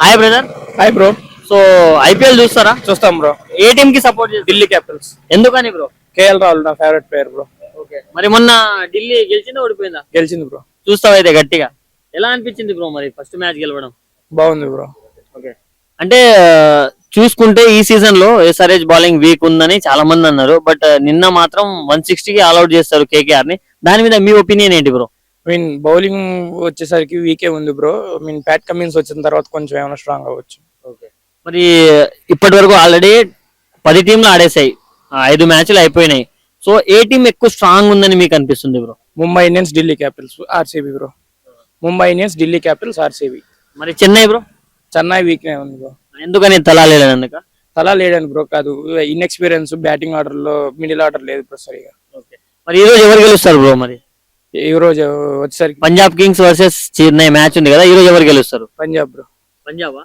Hi brother. Hi bro. So IPL చూస్తారా? చూస్తాం bro. ఏ team కి సపోర్ట్ చేస్తారు? ఢిల్లీ క్యాపిటల్స్. ఎందుకని బ్రో? కేఎల్ రాహుల్ నా ఫేవరెట్ ప్లేయర్ బ్రో. ఓకే, మరి మొన్న ఢిల్లీ గెలిచిందా ఓడిపోయిందా? గెలిచింది బ్రో. చూస్తావు అయితే గట్టిగా. ఎలా అనిపించింది బ్రో మరి ఫస్ట్ మ్యాచ్ గెలవడం? బాగుంది బ్రో. ఓకే, అంటే చూసుకుంటే ఈ సీజన్ లో ఎస్ఆర్హెచ్ బౌలింగ్ వీక్ ఉందని చాలా మంది అన్నారు. బట్ నిన్న మాత్రం 160కి ఆల్అౌట్ చేస్తారు కేకేఆర్ ని. దాని మీద మీ ఒపీనియన్ ఏంటి బ్రో? బౌలింగ్ వచ్చేసరికి వీకే ఉంది బ్రో. ప్యాట్ కమిన్స్ వచ్చిన తర్వాత కొంచెం ఏమైనా స్ట్రాంగ్ అవ్వచ్చు. ఓకే, మరి ఇప్పటి వరకు ఆల్రెడీ 10 టీంలు ఆడేసాయి, 5 మ్యాచ్లు అయిపోయినాయి. సో ఏ టీం ఎక్కువ స్ట్రాంగ్ ఉందని మీకు అనిపిస్తుంది bro? Mumbai Indians, Delhi Capitals, RCB bro. Mumbai Indians, Delhi Capitals, RCB. మరి చెన్నై బ్రో? చెన్నై వీక్నే ఉంది బ్రో. ఎందుకని తలా లేదందుక? తలా లేడని బ్రో కాదు, ఇన్ఎక్స్పీరియన్స్ బ్యాటింగ్ ఆర్డర్ లో మిడిల్ ఆర్డర్ లేదు బ్రో సరిగా. మరి ఈ రోజు ఎవరు గెలుస్తారు బ్రో? మరి ఈ రోజు వచ్చేసరికి Punjab Kings versus Chennai match ఉంది కదా, ఈ రోజు ఎవరు గెలుస్తారు? పంజాబ్ బ్రో. పంజాబ్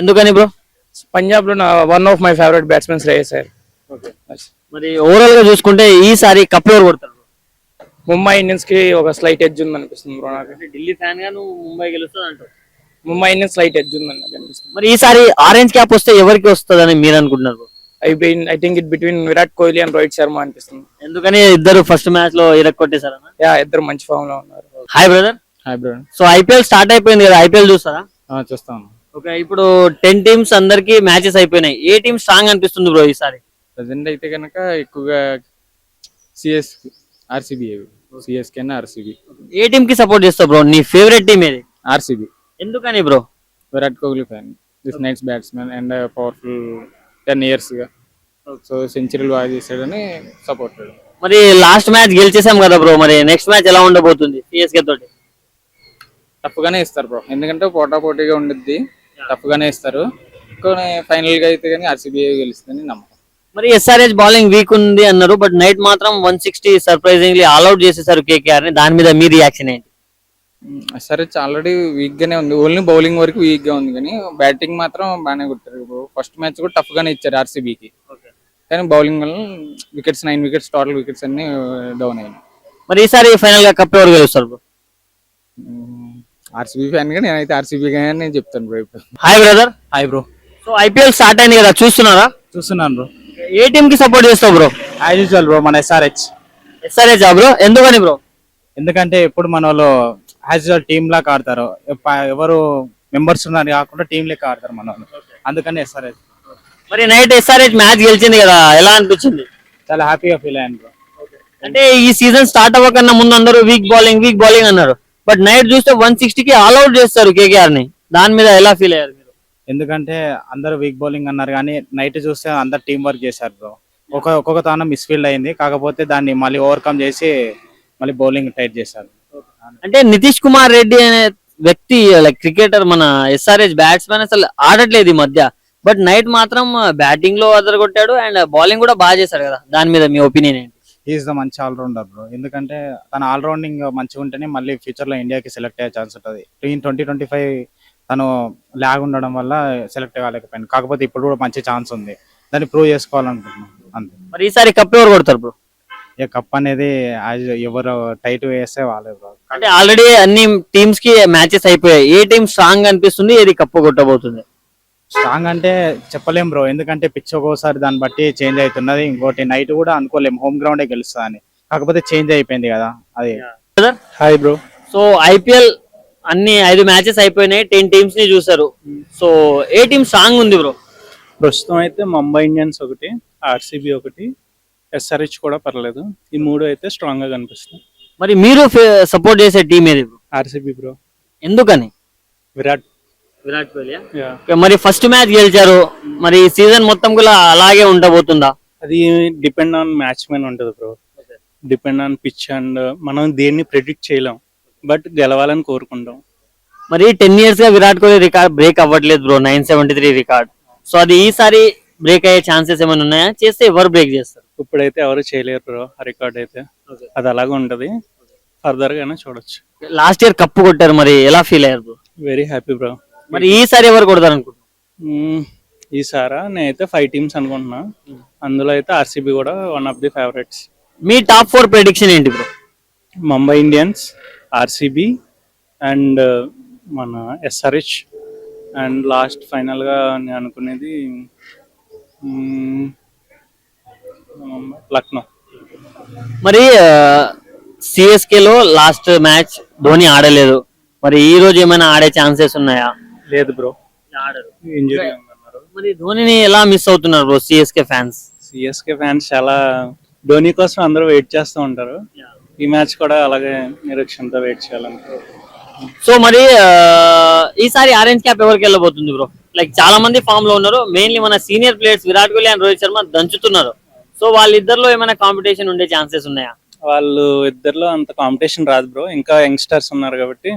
ఎందుకని బ్రో? పంజాబ్ లో one of my favourite batsmen Shreyas Iyer. మరి ఓవరాల్ గా చూసుకుంటే ఈసారి కప్ ఎవరు కొడతారు? ముంబై ఇండియన్స్ కి ఒక స్లైట్ ఎడ్జ్ ఉంది అనిపిస్తుంది బ్రో నాకు. ఢిల్లీ ఫ్యాన్ గా నువ్వు ముంబై గెలుస్తుంది అంటావు. ముంబై ఇండియన్స్ స్లైట్ ఎడ్జ్ ఉంది నాకు అనిపిస్తుంది. మరి ఈసారి ఆరెంజ్ క్యాప్ వస్తే ఎవరికి వస్తుందని మీరు అనుకుంటున్నారు? I think it between Virat Kohli and Rohit Sharma అనిపిస్తుంది. ఎందుకని ఇద్దరు ఫస్ట్ మ్యాచ్ లో ఇరక్కొట్టేశారన్న? ఇద్దరు మంచి ఫామ్ లో ఉన్నారు. Hi brother. Hi bro. So IPL start అయిపోయింది కదా, ఐపీఎల్ చూస్తారా? చూస్తాను. ఓకే, ఇప్పుడు 10 టీమ్స్ అందరికి మ్యాచెస్ అయిపోయినాయి. ఏ టీం స్ట్రాంగ్ అనిపిస్తుంది బ్రో ఈసారి? ప్రెసెంట్ అయితే కనుక ఎక్కువగా ఆర్సీబీ, సిఎస్కే ఆర్సీబీ. ఏ టీం కి సపోర్ట్ చేస్తావు బ్రో? నీ ఫేవరెట్ టీం ఏది? ఆర్సీబీ. ఎందుకని bro? Virat Kohli fan, this nights batsmen and powerful 10 years గా. సో సెంచరీలు బాగా చేశాడని సపోర్ట్. మరి లాస్ట్ మ్యాచ్ గెలిచేసాం కదా బ్రో, మరి నెక్స్ట్ మ్యాచ్ ఎలా ఉండబోతుంది సిఎస్కే తోటి? టఫ్ గానే ఇస్తారు బ్రో, ఎందుకంటే పోటాపోటీగా ఉండిద్ది. టఫ్ గానే ఇస్తారు, కానీ ఫైనల్ గా అయితే కానీ ఆర్సీబీ గెలుస్తుందని నమ్మకం. మరి ఎస్ఆర్హెచ్ బౌలింగ్ వీక్ ఉంది అన్నారు, బట్ నైట్ మాత్రం 160 సర్ప్రైజింగ్లీ ఆల్అౌట్ చేసేసారు కేకేఆర్ ని. దాని మీద మీ రియాక్షన్ ఏంటి? సరే, ఆల్రెడీ వీక్ గానే ఉంది, ఓన్లీ బౌలింగ్ వరకు వీక్ గా ఉంది, కానీ బ్యాటింగ్ మాత్రం బాగానే కొట్టారు. ఫస్ట్ మ్యాచ్ కూడా టఫ్ గానే ఇచ్చారు ఆర్సీబీకి, కానీ బౌలింగ్ వల్ల వికెట్స్ 9 వికెట్స్ టోటల్ వికెట్స్ అన్ని డౌన్ అయ్యాయి. మరి ఈసారి ఫైనల్ గా కప్ ఎవరు గెలుస్తారు బ్రో? ఆర్సీబీ ఫ్యాన్ గా నేనైతే ఆర్సీబీ గానే చెప్తాను బ్రో ఇప్పుడు. Hi brother. Hi bro. So IPL start అయింది కదా, చూస్తున్నారా? చూస్తున్నాను బ్రో. ఏ టీం కి సపోర్ట్ చేస్తావు బ్రో? యాజ్ యూజువల్ బ్రో, మన ఎస్ఆర్హెచ్. ఎస్ఆర్హెచ్ బ్రో, ఎందుకని బ్రో? ఎందుకంటే ఇప్పుడు మన వాళ్ళు యాజ్ యూజువల్ టీమ్ లాగా ఆడతారు, ఎవరు మెంబర్స్ ఉన్నారు కాకుండా టీమ్ లెక్క ఆడతారు మన వాళ్ళు, అందుకని ఎస్ఆర్హెచ్. మరి నైట్ ఎస్ఆర్హెచ్ మ్యాచ్ గెలిచింది కదా, ఎలా అనిపించింది? చాలా హ్యాపీగా ఫీల్ అయ్యాను బ్రో. అంటే ఈ సీజన్ స్టార్ట్ అవ్వకన్నా ముందు అందరూ వీక్ బౌలింగ్ అన్నారు, బట్ నైట్ చూస్తే 160కి ఆల్అౌట్ చేస్తారు కేకేఆర్ ని. దాని మీద ఎలా ఫీల్ అయ్యారు మీరు? ఎందుకంటే అందరూ వీక్ బౌలింగ్ అన్నారు, కానీ నైట్ చూస్తే అందరు టీం వర్క్ చేశారు బ్రో. ఒక్కొక్క తాను మిస్ఫీల్డ్ అయింది, కాకపోతే దాన్ని మళ్ళీ ఓవర్కమ్ చేసి మళ్ళీ బౌలింగ్ టైట్ చేశారు. అంటే నితీష్ కుమార్ రెడ్డి అనే వ్యక్తి లైక్ క్రికెటర్, మన ఎస్ఆర్హెచ్ బ్యాట్స్మెన్ అసలు ఆడట్లేదు ఈ మధ్య, బట్ నైట్ మాత్రం బ్యాటింగ్ లో అదరగొట్టాడు అండ్ బౌలింగ్ కూడా బాగా చేశాడు కదా. దాని మీద మీ ఒపీనియన్ ఏంటి? ఈజ్ ద మంచి ఆల్రౌండర్ బ్రో, ఎందుకంటే తన ఆల్రౌండింగ్ మంచిగా ఉంటేనే మళ్ళీ ఫ్యూచర్ లో ఇండియాకి సెలెక్ట్ అయ్యే ఛాన్స్ ఉంటుంది. 2025 తను లాగ్ ఉండడం వల్ల సెలెక్ట్ కాలేకపోయింది, కాకపోతే ఇప్పుడు కూడా మంచి ఛాన్స్ ఉంది, దాన్ని ప్రూవ్ చేసుకోవాలనుకుంటున్నాను అంతే. మరి ఈసారి కప్ ఎవరు కొడతారు బ్రో? ఇక కప్ అనేది ఎవరు టైట్ వేస్తే వాళ్ళే బ్రో. అంటే ఆల్రెడీ అన్ని టీమ్స్ కి మ్యాచెస్ అయిపోయాయి, ఏ టీం స్ట్రాంగ్ అనిపిస్తుంది, ఏది కప్పు కొట్టబోతుంది? స్ట్రాంగ్ అంటే చెప్పలేం బ్రో, ఎందుకంటే పిచ్ ఒక్కోసారి దాన్ని బట్టి చేంజ్ అవుతున్నది. ఇంకోటి నైట్ కూడా అనుకోలేం హోమ్ గ్రౌండే గెలుస్తుంది అని, కాకపోతే చేంజ్ అయిపోయింది కదా అది. Hi bro. సో ఐపీఎల్ అన్ని 5 మ్యాచెస్ అయిపోయినాయి, 10 టీమ్స్ ని చూసారు. సో ఏ టీం స్ట్రాంగ్ ఉంది బ్రో? ప్రస్తుతం అయితే ముంబై ఇండియన్స్ ఒకటి, ఆర్సీబీ ఒకటి, ఎస్ఆర్హెచ్ కూడా పర్లేదు. ఈ 3 అయితే స్ట్రాంగ్ గా కనిపిస్తుంది. మరి మీరు సపోర్ట్ చేసే టీం ఏది బ్రో? RCB bro. ఎందుకని? విరాట్ కోహ్లీ. మరి ఫస్ట్ మ్యాచ్ గెలిచారు, మరి సీజన్ మొత్తం కూడా అలాగే ఉండబోతుందా? అది డిపెండ్ ఆన్ మ్యాచ్ మెన్ ఉంటుంది bro, depend on pitch, and మనం దేన్ని ప్రెడిక్ట్ చేయలేం, బట్ గెలవాలని కోరుకుంటాం. మరి 10 years గా విరాట్ కోహ్లీ రికార్డ్ బ్రేక్ అవ్వట్లేదు బ్రో, 973 రికార్డ్. సో అది ఈసారి బ్రేక్ అయ్యే ఛాన్సెస్ ఏమైనా ఉన్నాయా? చేస్తే ఎవరు బ్రేక్ చేస్తారు? ఇప్పుడైతే ఎవరు చేయలేరు బ్రో ఆ రికార్డ్ అయితే, అది అలాగే ఉంటది, ఫర్దర్ గానే చూడొచ్చు. లాస్ట్ ఇయర్ కప్పు కొట్టారు, మరి ఎలా ఫీల్ అయ్యారు బ్రో? Very happy bro. మరి ఈసారి ఎవరు కొడతారు అనుకుంటున్నారు? ఈసారా నేనైతే 5 teams అనుకుంటున్నా, అందులో అయితే ఆర్సీబీ కూడా వన్ ఆఫ్ ది ఫేవరెట్స్. మీ టాప్ 4 ప్రెడిక్షన్ ఏంటి bro? Mumbai Indians, RCB and మన ఎస్ఆర్హెచ్ అండ్ లాస్ట్ ఫైనల్గా నేను అనుకునేది లక్నో. మరి సిఎస్కే లో లాస్ట్ మ్యాచ్ ధోని ఆడలేదు, మరి ఈ రోజు ఏమైనా ఆడే ఛాన్సెస్ ఉన్నాయా? లేదు బ్రో, ఆడరు. ఇంజరీ ఉందన్నారు. మరి ధోనిని ఎలా మిస్ అవుతున్నారు bro CSK fans? CSK fans చాలా ధోని కోసం అందరూ వెయిట్ చేస్తూ ఉంటారు. ఈ మ్యాచ్ కూడా అలాగే నిరీక్షణతో వెయిట్ చేయాలంటారు. సో మరి ఈసారి ఆరెంజ్ క్యాప్ ఎవరికి వెళ్ళబోతుంది బ్రో? లైక్ చాలా మంది ఫామ్ లో ఉన్నారు, మెయిన్లీ మన senior players Virat Kohli and Rohit Sharma దంచుతున్నారు. సో వాళ్ళిద్దరిలో ఏమైనా కాంపిటీషన్ ఉండే ఛాన్సెస్ ఉన్నాయా? వాళ్ళు ఇద్దరిలో అంత కాంపిటీషన్ రాదు బ్రో, ఇంకా యంగ్స్టర్స్ ఉన్నారు కాబట్టి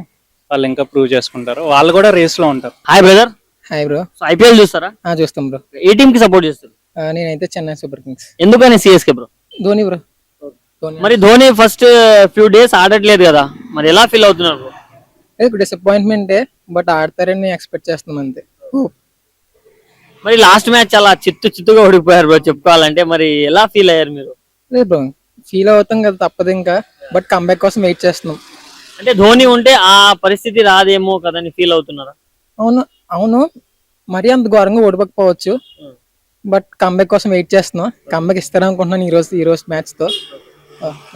వాళ్ళు ఇంకా ప్రూవ్ చేసుకుంటారు. వాళ్ళు కూడా రేస్ లో ఉంటారు. Hi brother. Hi bro. So IPL చూస్తారా? చూస్తాం బ్రో. ఏ టీమ్ కి సపోర్ట్ చేస్తారు? నేనైతే చెన్నై సూపర్ కింగ్స్. ఎందుకని CSK bro? Dhoni bro. Dhoni మరి ధోని ఫస్ట్ ఫ్యూ డేస్ ఆడట్లేదు కదా, మరి ఎలా ఫీల్ అవుతున్నారు బ్రో? డిసప్పాయింట్మెంటే, బట్ ఆడతారని ఎక్స్పెక్ట్ చేస్తున్నాం అంతే. మరి లాస్ట్ మ్యాచ్ చాలా చిత్తుగా ఓడిపోయారు బ్రో చెప్పుకోవాలంటే, మరి ఎలా ఫీల్ అయ్యారు మీరు? లేదు బ్రో, ఫీల్ అవుతాం కదా, తప్పదు ఇంకా. బట్ కంబ్యాక్ కోసం వెయిట్ చేస్తున్నాం. అంటే ధోని ఉంటే ఆ పరిస్థితి రాదేమో కదని ఫీల్ అవుతున్నారా? అవును అవును, మరీ అంత ఘోరంగా ఓడిపోకపోవచ్చు, బట్ కంబ్యాక్ కోసం వెయిట్ చేస్తున్నాం. కంబ్యాక్ ఇస్తారనుకుంటున్నాను ఈ రోజు మ్యాచ్ తో.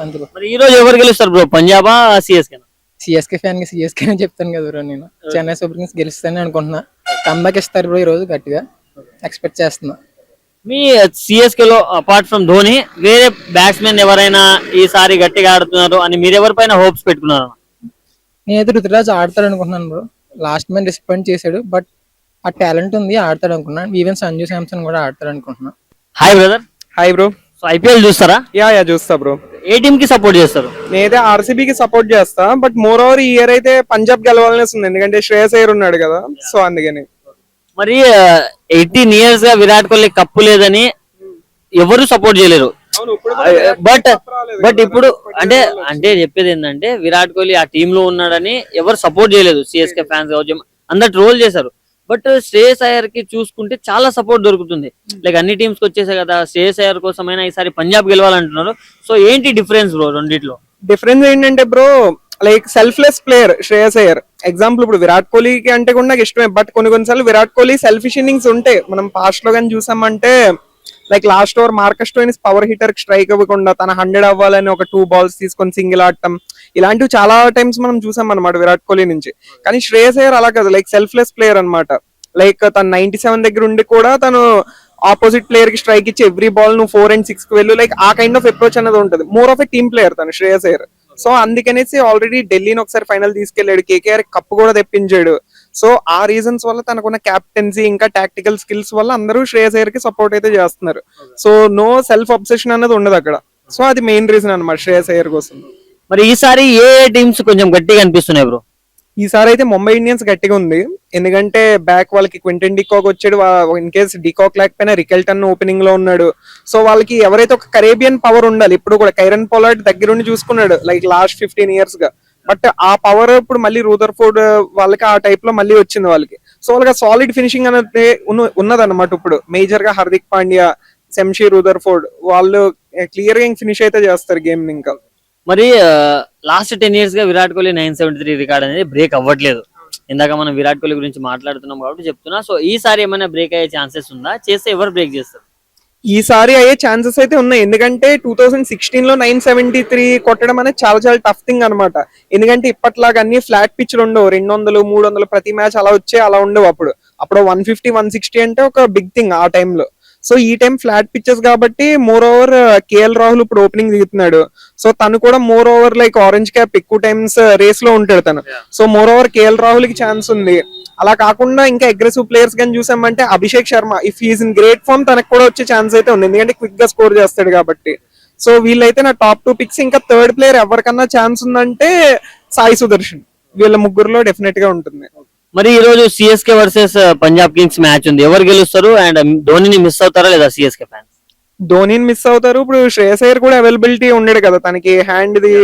అంతే బ్రో. మరి ఈ రోజు ఎవరు గెలుస్తారు బ్రో, పంజాబా సిఎస్కే? సిఎస్కే ఫ్యాన్ కి సిఎస్కే అని చెప్తాను కదా బ్రో. నేను చెన్నై సూపర్ కింగ్స్ గెలుస్తానని అనుకుంటున్నా. కంబ్యాక్ ఇస్తారు బ్రో ఈ రోజు, గట్టిగా ఎక్స్పెక్ట్ చేస్తున్నా. మీ సిఎస్కే లో అపార్ట్ ఫ్రమ్ ధోని వేరే బ్యాట్స్మెన్ ఎవరైనా ఈసారి గట్టిగా ఆడుతున్నారు అని మీరు ఎవరిపైన హోప్స్ పెట్టుకున్నారు? నేనైతే రుతురాజ్ ఆడతాడు అనుకుంటున్నాను బ్రో. లాస్ట్ మ్యాచ్ డిసప్పాయింట్ చేశాడు, బట్ ఆ టాలెంట్ ఉంది, ఆడతాడు అనుకున్నాను. ఈవెన్ సంజు శాంసన్ కూడా ఆడతాడు అనుకుంటున్నాను. Hi brother. Hi bro. So IPL చూస్తారా? యా చూస్తా బ్రో. ఏ టీమ్ కి సపోర్ట్ చేస్తారు? నేనైతే ఆర్సీబీకి సపోర్ట్ చేస్తా, బట్ మోర్ ఓవర్ ఈ ఇయర్ అయితే పంజాబ్ గెలవాలనేసి ఉంది, ఎందుకంటే శ్రేయస్ అయ్యర్ ఉన్నాడు కదా, సో అందుకని. మరి 18 years గా విరాట్ కోహ్లీ కప్పు లేదని ఎవరు సపోర్ట్ చేయలేరు. బట్ ఇప్పుడు అంటే చెప్పేది ఏంటంటే విరాట్ కోహ్లీ ఆ టీమ్ లో ఉన్నాడని ఎవరు సపోర్ట్ చేయలేదు. సిఎస్కే ఫ్యాన్స్ కావచ్చు, అందరు ట్రోల్ చేశారు. బట్ శ్రేయస్ అయ్యర్ కి చూసుకుంటే చాలా సపోర్ట్ దొరుకుతుంది. లైక్ అన్ని టీమ్స్ కి వచ్చేసాయి కదా, శ్రేయస్ అయ్యర్ కోసమైనా ఈసారి పంజాబ్ గెలవాలంటున్నారు. సో ఏంటి డిఫరెన్స్ బ్రో రెండిట్లో? డిఫరెన్స్ ఏంటంటే bro, like selfless player Shreyas Iyer. Example ఇప్పుడు విరాట్ కోహ్లీకి అంటే కూడా నాకు ఇష్టమే, బట్ కొన్నిసార్లు విరాట్ కోహ్లీ సెల్ఫిష్ ఇన్నింగ్స్ ఉంటాయి. మనం పాస్ట్ లో కానీ చూసామంటే, like last over Marcus Stoinis power hitter strike ఇవ్వకుండా తన 100 అవ్వాలని ఒక 2 balls తీసుకొని సింగిల్ ఆడటం, ఇలాంటివి చాలా టైమ్స్ మనం చూసాం అనమాట విరాట్ కోహ్లీ నుంచి. కానీ శ్రేయస్ అయ్యర్ అలా కాదు, లైక్ సెల్ఫ్లెస్ ప్లేయర్ అనమాట. లైక్ తను 97 దగ్గర ఉండి కూడా తను ఆపోజిట్ ప్లేయర్ కి స్ట్రైక్ ఇచ్చి ఎవ్రీ బాల్ నువ్వు 4 and 6 కి వెళ్ళు, లైక్ ఆ కైండ్ ఆఫ్ అప్రోచ్ అనేది ఉంటుంది. More of a team player తను శ్రేయస్ అయ్యర్. సో అందుకనేసి ఆల్రెడీ ఢిల్లీని ఒకసారి ఫైనల్ తీసుకెళ్లాడు, కేకేఆర్ కప్ కూడా తెప్పించాడు. సో ఆ రీజన్స్ వల్ల తనకున్న క్యాప్టెన్సీ ఇంకా టాక్టికల్ స్కిల్స్ వల్ల అందరూ శ్రేయస్ అయ్యర్ కి సపోర్ట్ అయితే చేస్తున్నారు. సో నో సెల్ఫ్ అబ్సెషన్ అనేది ఉండదు అక్కడ. సో అది మెయిన్ రీజన్ అన్నమాట శ్రేయస్ అయ్యర్ కోసం. మరి ఈసారి ఏ టీమ్స్ కొంచెం గట్టిగా అనిపిస్తున్నాయి బ్రో? ఈసారి అయితే ముంబై ఇండియన్స్ గట్టిగా ఉంది, ఎందుకంటే బ్యాక్ వాళ్ళకి క్వింటన్ డికాక్ వచ్చాడు. ఇన్ కేస్ డికాక్ లేకపోయినా రికెల్టన్ ఓపెనింగ్ లో ఉన్నాడు. సో వాళ్ళకి ఎవరైతే ఒక కరేబియన్ పవర్ ఉండాలి, ఇప్పుడు కూడా కైరన్ పొలార్డ్ దగ్గరుండి చూసుకున్నాడు లైక్ లాస్ట్ 15 years గా. బట్ ఆ పవర్ ఇప్పుడు మళ్ళీ రూదర్ఫోర్డ్ వాళ్ళకి ఆ టైప్ లో మళ్ళీ వచ్చింది వాళ్ళకి. సో వాళ్ళకి సాలిడ్ ఫినిషింగ్ అనేది ఉన్నదన్నమాట. ఇప్పుడు మేజర్ గా హార్దిక్ పాండ్యా, శంషీ, రూదర్ఫోర్డ్ వాళ్ళు క్లియర్ గా ఫినిష్ అయితే చేస్తారు గేమ్ ఇంకా. మరి లాస్ట్ 10 years గా విరాట్ కోహ్లీ 973 రికార్డ్ అనేది బ్రేక్ అవ్వట్లేదు. ఇందాక మనం విరాట్ కోహ్లీ గురించి మాట్లాడుతున్నాం కాబట్టి చెప్తున్నా. సో ఈసారి ఏమైనా బ్రేక్ అయ్యే ఛాన్సెస్ ఉందా? చేస్తే ఎవరు బ్రేక్ చేస్తారు? ఈసారి అయ్యే ఛాన్సెస్ అయితే ఉన్నాయి, ఎందుకంటే 2016 లో 973 కొట్టడం అనేది చాలా చాలా టఫ్ థింగ్ అనమాట. ఎందుకంటే ఇప్పట్లాగా అన్ని ఫ్లాట్ పిచ్లు ఉండవు, 200, 300 ప్రతి మ్యాచ్ అలా అలా ఉండవు. అప్పుడు 150, 160 అంటే ఒక బిగ్ థింగ్ ఆ టైంలో. సో ఈ టైం ఫ్లాట్ పిచ్చెస్ కాబట్టి మోర్ ఓవర్ కేఎల్ రాహుల్ ఇప్పుడు ఓపెనింగ్ దిగుతున్నాడు. సో తను కూడా more over like orange cap ఎక్కువ టైమ్స్ రేస్ లో ఉంటాడు తను. So more over KL Rahul కి ఛాన్స్ ఉంది. అలా కాకుండా ఇంకా అగ్రెసివ్ ప్లేయర్స్ కానీ చూసామంటే Abhishek Sharma, if he's in great form తనకు కూడా వచ్చే ఛాన్స్ అయితే ఉంది, ఎందుకంటే క్విక్ గా స్కోర్ చేస్తాడు కాబట్టి. సో వీళ్ళైతే నా టాప్ 2 picks. ఇంకా థర్డ్ ప్లేయర్ ఎవరికన్నా ఛాన్స్ ఉందంటే సాయి సుదర్శన్. వీళ్ళ ముగ్గురులో డెఫినెట్ గా ఉంటుంది. మరి ఈ రోజు CSK versus Punjab Kings match ఉంది, ఎవరు గెలుస్తారు? అండ్ ధోనిని మిస్ అవుతారా లేదా సిఎస్కే ఫ్యాన్స్? ధోనిని మిస్ అవుతారు. ఇప్పుడు శ్రేయస్ అయ్యర్ కూడా అవైలబిలిటీ ఉండడు కదా, తనకి హ్యాండ్ ది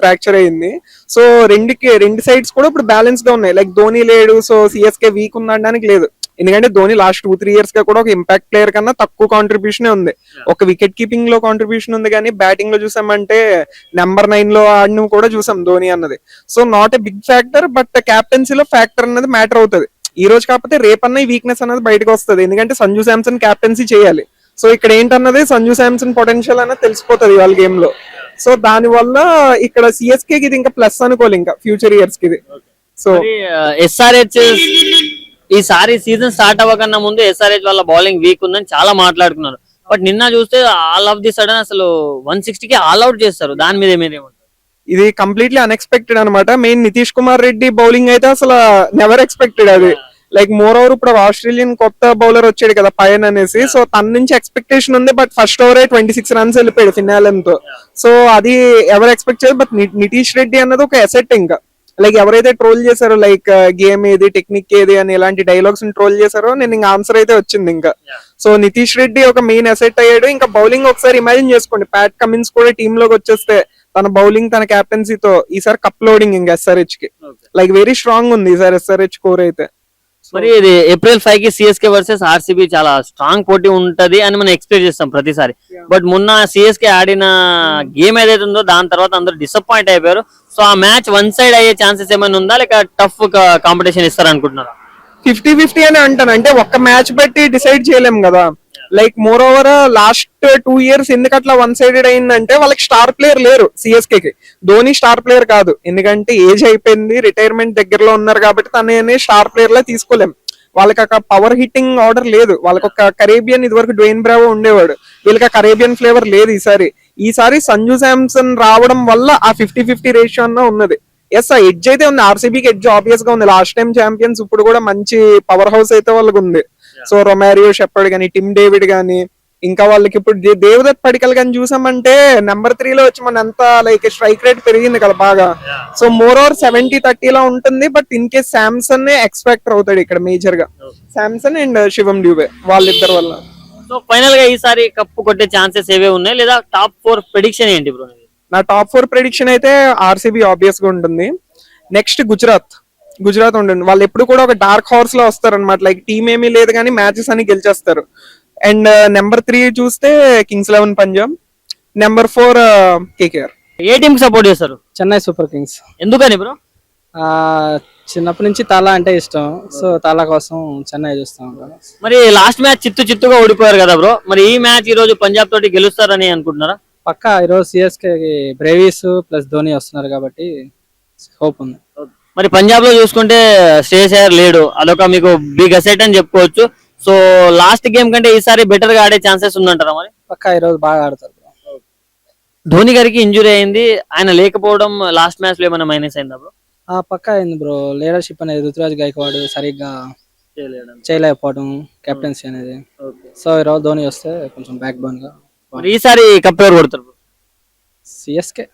ఫ్రాక్చర్ అయింది. సో రెండు సైడ్స్ కూడా ఇప్పుడు బ్యాలెన్స్ గా ఉన్నాయి. లైక్ ధోని లేడు, సో సిఎస్కే వీక్ ఉందనడానికి లేదు. ఎందుకంటే ధోని లాస్ట్ 2-3 years గా కూడా ఒక ఇంపాక్ట్ ప్లేయర్ కన్నా తక్కువ కాంట్రిబ్యూషన్ ఉంది. ఒక వికెట్ కీపింగ్ లో కాంట్రిబ్యూషన్ ఉంది, కానీ బ్యాటింగ్ లో చూసామంటే నెంబర్ 9 లో ఆడిన కూడా చూసాం ధోని అన్నది. So not a big factor, but క్యాప్టెన్సీలో ఫ్యాక్టర్ అనేది మ్యాటర్ అవుతుంది. ఈ రోజు కాకపోతే రేపన్నా ఈ వీక్నెస్ అనేది బయటకు వస్తుంది, ఎందుకంటే సంజు శాంసన్ క్యాప్టెన్సీ చేయాలి. సో ఇక్కడ ఏంటన్నది సంజు శాంసన్ పొటెన్షియల్ అనేది తెలిసిపోతుంది వాళ్ళ గేమ్ లో. సో దాని వల్ల ఇక్కడ సిఎస్కే కి ఇది ఇంకా ప్లస్ అనుకోవాలి ఇంకా ఫ్యూచర్ ఇయర్స్ కి ఇది. సో ఎస్ఆర్హెచ్ ఈసారి సీజన్ స్టార్ట్ అవ్వకన్నా ముందు ఎస్ఆర్హెచ్ వాళ్ళ బౌలింగ్ వీక్ ఉందని చాలా మాట్లాడుకున్నారు. బట్ నిన్న చూస్తే ఆల్ ఆఫ్ ది సడన్ అసలు 160 కి ఆల్ అవుట్ చేస్తారు. దాని మీద ఏమంటారు? ఇది కంప్లీట్లీ అన్ఎక్స్పెక్టెడ్ అనమాట. మెయిన్ నితీష్ కుమార్ రెడ్డి బౌలింగ్ అయితే అసలు నెవర్ ఎక్స్పెక్టెడ్ అది. లైక్ మోర్ ఓవర్ ఇప్పుడు ఆస్ట్రేలియన్ కొత్త బౌలర్ వచ్చాడు కదా పయన్ అనేసి, సో తన నుంచి ఎక్స్పెక్టేషన్ ఉంది. బట్ ఫస్ట్ ఓవరే 26 రన్స్ వెళ్ళిపోయాడు ఫినాలెన్తో. సో అది ఎవరు ఎక్స్పెక్ట్ చేయదు. బట్ నితీష్ రెడ్డి అన్నది ఒక అసెట్. ఇంకా లైక్ ఎవరైతే ట్రోల్ చేశారో లైక్ గేమ్ ఏది టెక్నిక్ ఏది అని ఇలాంటి డైలాగ్స్ ట్రోల్ చేశారో నేను ఇంకా ఆన్సర్ అయితే వచ్చింది ఇంకా. సో నితీష్ రెడ్డి ఒక మెయిన్ అసెట్ అయ్యాడు. ఇంకా బౌలింగ్ ఒకసారి ఇమాజిన్ చేసుకోండి, ప్యాట్ కమిన్స్ కూడా టీమ్ లోకి వచ్చేస్తే తన బౌలింగ్ తన క్యాప్టెన్సీతో ఈసారి కప్ లోడింగ్ ఇంకా ఎస్ఆర్హెచ్ కి లైక్ వెరీ స్ట్రాంగ్ ఉంది ఈసారి ఎస్ఆర్హెచ్ కోర్ అయితే. మరి ఇది ఏప్రిల్ 5 కి సిఎస్కే వర్సెస్ ఆర్సీబీ చాలా స్ట్రాంగ్ పోటీ ఉంటది అని మనం ఎక్స్పెక్ట్ చేస్తాం ప్రతిసారి. బట్ మొన్న సిఎస్కే ఆడిన గేమ్ ఏదైతే ఉందో దాని తర్వాత అందరూ డిసప్పాయింట్ అయిపోయారు. సో ఆ మ్యాచ్ వన్ సైడ్ అయ్యే ఛాన్సెస్ ఏమైనా ఉందా, లేక టఫ్ కాంపిటీషన్ ఇస్తారనుకుంటున్నారా? 50-50 అని అంటాను. అంటే ఒక్క మ్యాచ్ బట్టి డిసైడ్ చేయలేం కదా. Like more over last 2 years ఎందుకు అట్లా వన్ సైడెడ్ అయిందంటే వాళ్ళకి స్టార్ ప్లేయర్ లేరు సిఎస్కే కి. ధోని స్టార్ ప్లేయర్ కాదు, ఎందుకంటే ఏజ్ అయిపోయింది, రిటైర్మెంట్ దగ్గరలో ఉన్నారు కాబట్టి తనని స్టార్ ప్లేయర్ లా తీసుకోలేం. వాళ్ళకి ఒక పవర్ హిట్టింగ్ ఆర్డర్ లేదు. వాళ్ళకి ఒక కరేబియన్ ఇదివరకు డ్వేన్ బ్రావో ఉండేవాడు, వీళ్ళకి ఆ కరేబియన్ ఫ్లేవర్ లేదు ఈసారి సంజు శాంసన్ రావడం వల్ల ఆ 50-50 రేషియో అన్న ఉన్నది. ఎస్ ఆ ఎడ్జ్ అయితే ఉంది, ఆర్సీబీకి ఎడ్జ్ ఆబ్వియస్ గా ఉంది. లాస్ట్ టైం ఛాంపియన్స్, ఇప్పుడు కూడా మంచి పవర్ హౌస్ అయితే వాళ్ళకి ఉంది. సో రొమారియో షెపర్డ్ గానీ, టిమ్ డేవిడ్ గానీ, ఇంకా వాళ్ళకి ఇప్పుడు దేవదత్ పడికల్ గాని చూసామంటే నెంబర్ 3 లో వచ్చి మన ఎంత లైక్ స్ట్రైక్ రేట్ పెరిగింది కదా బాగా. సో మోర్ ఓవర్ 70-30 లా ఉంటుంది. బట్ ఇన్ కేస్ శాంసన్ ఎక్స్పెక్టర్ అవుతాడు ఇక్కడ మేజర్ గా, శాంసన్ అండ్ శివం డ్యూబే వాళ్ళిద్దరు వల్ల. సో ఫైనల్ గా ఈసారి కప్పు కొట్టే ఛాన్సెస్ ఏవే ఉన్నాయి, లేదా టాప్ 4 ప్రెడిక్షన్ ఏంటి బ్రో? నా టాప్ 4 ప్రెడిక్షన్ అయితే ఆర్సీబీ ఆబ్వియస్ గా ఉంటుంది. నెక్స్ట్ గుజరాత్ ఉంటుంది. వాళ్ళు ఎప్పుడు కూడా ఒక డార్క్ హార్స్ లో వస్తారు అనమాట. లైక్ టీమ్ ఏమీ లేదు కానీ మ్యాచెస్ అని గెలిచేస్తారు. అండ్ నెంబర్ 3 చూస్తే కింగ్స్ 11 పంజాబ్. Number 4 KKR. ఏ టీమ్ కి సపోర్ట్ చేస్తారు? Chennai super kings. ఎందుకని బ్రో? చిన్నప్పటి నుంచి తాలా అంటే ఇష్టం, సో తాలా కోసం చెన్నై చూస్తూ ఉంటాను. మరి లాస్ట్ మ్యాచ్ చిత్తుగా ఓడిపోయారు కదా బ్రో, మరి ఈ మ్యాచ్ ఈ రోజు పంజాబ్ తోటి గెలుస్తారని అనుకుంటున్నారా? పక్కా ఈరోజు సిఎస్కే బ్రేవీస్ ప్లస్ ధోని వస్తున్నారు కాబట్టి హోప్ ఉంది. మరి పంజాబ్ లో చూసుకుంటే శ్రేయస్ అయ్యర్ లేడు, అదొక మీకు బిగ్ అసెట్ అని చెప్పుకోవచ్చు. సో లాస్ట్ గేమ్ కంటే ఈసారి బెటర్ గా ఆడే ఛాన్సెస్ ఉందంటారా? మరి పక్కా ఈరోజు బాగా ఆడతారు. ధోని గారికి ఇంజురీ అయింది, ఆయన లేకపోవడం లాస్ట్ మ్యాచ్ లో ఏమైనా మైనస్ అయిందా బ్రో? పక్కా అయింది బ్రో. లీడర్షిప్ అనేది రుతురాజ్ గైక్వాడ్ సరిగ్గా చేయలేకపోవడం, కెప్టెన్సీ అనేది. సో ఈరోజు ధోని వస్తే కొంచెం బ్యాక్ బోన్ గా. మరి ఈసారి కప్ ఎవరు కొడతారు? సిఎస్కే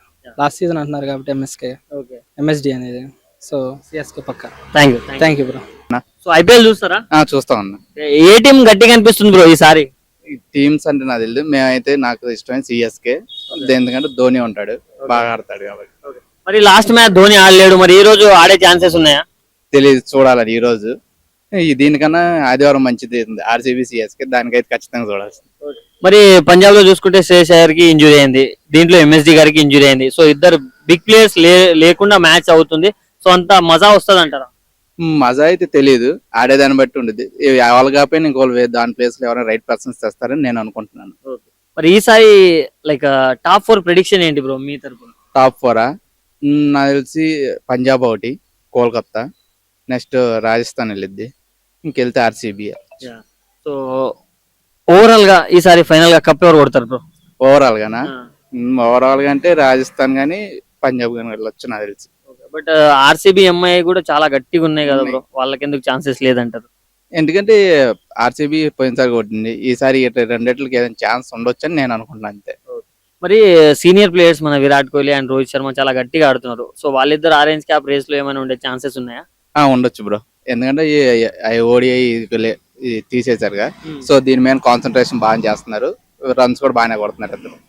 లాస్ట్ సీజన్ అంటున్నారు కాబట్టి ఎంఎస్డి అనేది. సో సిఎస్కే పక్కా. Thank you bro. So IPL చూస్తారా? చూస్తా ఉన్నా. ఏ టీం గట్టిగా అనిపిస్తుంది బ్రో ఈసారి? టీమ్స్ అంటే నాకు తెలియదు, మేమైతే నాకు ఇష్టమైన సిఎస్కే, ఎందుకంటే ధోని ఉంటాడు, బాగా ఆడతాడు కాబట్టి. మరి లాస్ట్ మ్యాచ్ ధోని ఆడలేడు, మరి ఈ రోజు ఆడే ఛాన్సెస్ ఉన్నాయా? తెలియదు, చూడాలని ఈ రోజు. దీనికన్నా ఆదివారం మంచిది ఆర్సీబీ సిఎస్కే, దానికైతే ఖచ్చితంగా చూడాల్సింది. మరి పంజాబ్ లో చూసుకుంటే శ్రేయస్ అయ్యర్ కి ఇంజురీ అయింది, దీంట్లో ఎంఎస్డి గారికి ఇంజురీ అయింది. సో ఇద్దరు బిగ్ ప్లేయర్స్ లేకుండా మ్యాచ్ అవుతుంది. సో అంత మజా వస్తుంది అంటారా? మజా అయితే తెలియదు, ఆడేదాన్ని బట్టి ఉండేది. వాళ్ళు కాకపోయినా ఇంకోళ్ళు దాని ప్లేస్ లో ఎవరైనా రైట్ పర్సన్స్ తెస్తారని నేను అనుకుంటున్నాను. మరి ఈసారి లైక్ టాప్ 4 ప్రెడిక్షన్ ఏంటి బ్రో మీ తరపున? టాప్ 4 నాకు తెలిసి పంజాబ్ ఒకటి, కోల్కతా, నెక్స్ట్ రాజస్థాన్ వెళ్ళిద్ది, ఇంకెళ్తే ఆర్సీబీ. సో ఓవరాల్ గా ఈసారి ఫైనల్ గా కప్ ఎవరు కొడతారు బ్రో? ఓవరాల్ గానా? ఓవరాల్ గా అంటే రాజస్థాన్ గానీ పంజాబ్ గానీ వెళ్ళొచ్చు నాకు తెలిసి. బట్ ఆర్సీబీ ఎంఐ కూడా చాలా గట్టిగా ఉన్నాయి కదా బ్రో, వాళ్ళకి ఎందుకు ఛాన్సెస్ లేదంటారు? ఎందుకంటే ఆర్సీబీ పోయినసారి కొట్టింది, ఈసారి రెండిట్లకి ఏదైనా ఛాన్స్ ఉండొచ్చు అని నేను అనుకుంటున్నాను అంతే. మరి సీనియర్ ప్లేయర్స్ మన విరాట్ కోహ్లీ అండ్ రోహిత్ శర్మ చాలా గట్టిగా ఆడుతున్నారు. సో వాళ్ళిద్దరు ఆరెంజ్ క్యాప్ రేస్ లో ఏమైనా ఉండే ఛాన్సెస్ ఉన్నాయా? ఉండొచ్చు బ్రో, ఎందుకంటే ఓడిఐ తీసేశారుగా. సో దీని మీద కాన్సన్ట్రేషన్ బాగా చేస్తున్నారు, రన్స్ కూడా బాగానే కొడుతున్నారు ఇద్దరు.